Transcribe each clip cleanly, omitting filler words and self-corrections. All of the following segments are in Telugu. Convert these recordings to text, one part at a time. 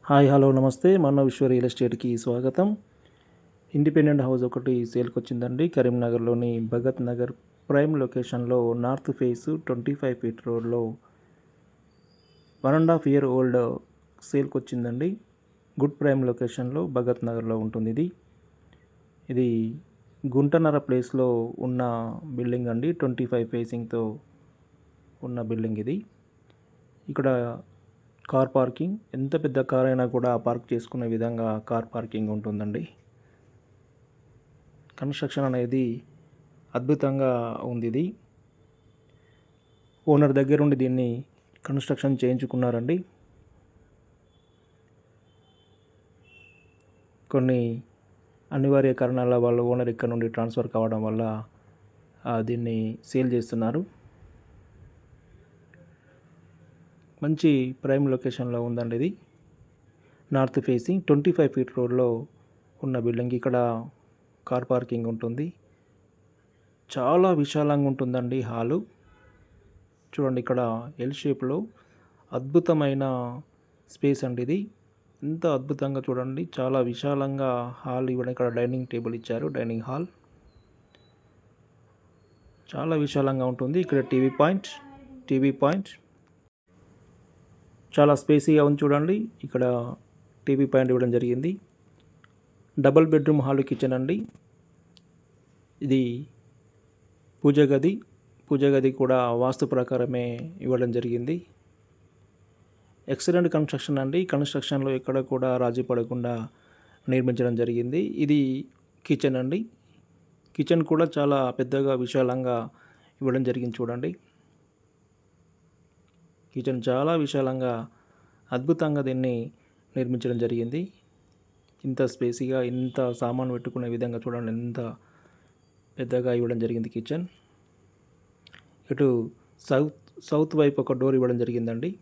హాయ్ హలో నమస్తే మన విశ్వ రియల్ ఎస్టేట్కి స్వాగతం. ఇండిపెండెంట్ హౌస్ ఒకటి సేల్కి వచ్చిందండి. కరీంనగర్లోని భగత్ నగర్ ప్రైమ్ లొకేషన్లో నార్త్ ఫేస్ 25 ఫీట్ రోడ్లో 1.5 ఇయర్ ఓల్డ్ సేల్కి వచ్చిందండి. గుడ్ ప్రైమ్ లొకేషన్లో భగత్ నగర్లో ఉంటుంది. ఇది గుంటనర ప్లేస్లో ఉన్న బిల్డింగ్ అండి. 25 ఫేసింగ్తో ఉన్న బిల్డింగ్ ఇది. ఇక్కడ కార్ పార్కింగ్, ఎంత పెద్ద కార్ అయినా కూడా పార్క్ చేసుకునే విధంగా కార్ పార్కింగ్ ఉంటుందండి. కన్స్ట్రక్షన్ అనేది అద్భుతంగా ఉంది. ఇది ఓనర్ దగ్గరుండి దీన్ని కన్స్ట్రక్షన్ చేయించుకున్నారండి. కొన్ని అనివార్య కారణాల వల్ల ఓనర్ ఇక్కడ నుండి ట్రాన్స్ఫర్ కావడం వల్ల దీన్ని సేల్ చేస్తున్నారు. మంచి ప్రైమ్ లొకేషన్లో ఉందండి. ఇది నార్త్ ఫేసింగ్ 25 ఫీట్ రోడ్లో ఉన్న బిల్డింగ్. ఇక్కడ కార్ పార్కింగ్ ఉంటుంది. చాలా విశాలంగా ఉంటుందండి హాలు. చూడండి, ఇక్కడ ఎల్ షేప్లో అద్భుతమైన స్పేస్ అండి. ఇది ఎంత అద్భుతంగా చూడండి, చాలా విశాలంగా హాల్ ఇవ్వడం. ఇక్కడ డైనింగ్ టేబుల్ ఇచ్చారు. డైనింగ్ హాల్ చాలా విశాలంగా ఉంటుంది. ఇక్కడ టీవీ పాయింట్ చాలా స్పేసీగా ఉంది. చూడండి, ఇక్కడ టీవీ పాయింట్ ఇవ్వడం జరిగింది. డబుల్ బెడ్రూమ్ హాల్ కిచెన్ అండి. ఇది పూజ గది కూడా వాస్తు ప్రకారమే ఇవ్వడం జరిగింది. ఎక్సలెంట్ కన్స్ట్రక్షన్ అండి. కన్స్ట్రక్షన్లో ఎక్కడ కూడా రాజీ పడకుండా నిర్మించడం జరిగింది. ఇది కిచెన్ అండి. కిచెన్ కూడా చాలా పెద్దగా విశాలంగా ఇవ్వడం జరిగింది. చూడండి, కిచెన్ చాలా విశాలంగా అద్భుతంగా దీన్ని నిర్మించడం జరిగింది. ఇంత స్పేసీగా, ఇంత సామాను పెట్టుకునే విధంగా చూడండి, ఎంత పెద్దగా ఇవ్వడం జరిగింది కిచెన్. ఇటు సౌత్ వైపు ఒక డోర్ ఇవ్వడం జరిగిందండి.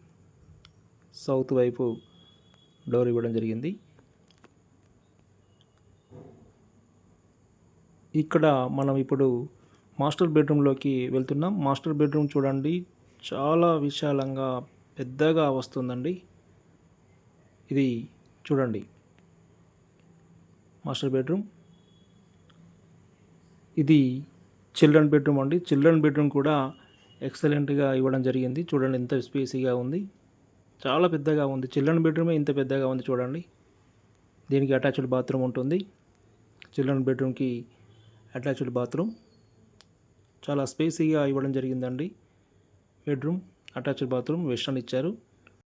సౌత్ వైపు డోర్ ఇవ్వడం జరిగింది. ఇక్కడ మనం ఇప్పుడు మాస్టర్ బెడ్రూమ్లోకి వెళ్తున్నాం. మాస్టర్ బెడ్రూమ్ చూడండి, చాలా విశాలంగా పెద్దగా వస్తుందండి. ఇది చూడండి మాస్టర్ బెడ్రూమ్. ఇది చిల్డ్రన్ బెడ్రూమ్ అండి. చిల్డ్రన్ బెడ్రూమ్ కూడా ఎక్సలెంట్గా ఇవ్వడం జరిగింది. చూడండి, ఎంత స్పేసీగా ఉంది, చాలా పెద్దగా ఉంది. చిల్డ్రన్ బెడ్రూమే ఇంత పెద్దగా ఉంది. చూడండి, దీనికి అటాచ్డ్ బాత్రూమ్ ఉంటుంది. చిల్డ్రన్ బెడ్రూమ్కి అటాచ్డ్ బాత్రూమ్ చాలా స్పేసీగా ఇవ్వడం జరిగిందండి. బెడ్రూమ్, అటాచ్డ్ బాత్రూమ్, వెస్టర్న్ ఇచ్చారు.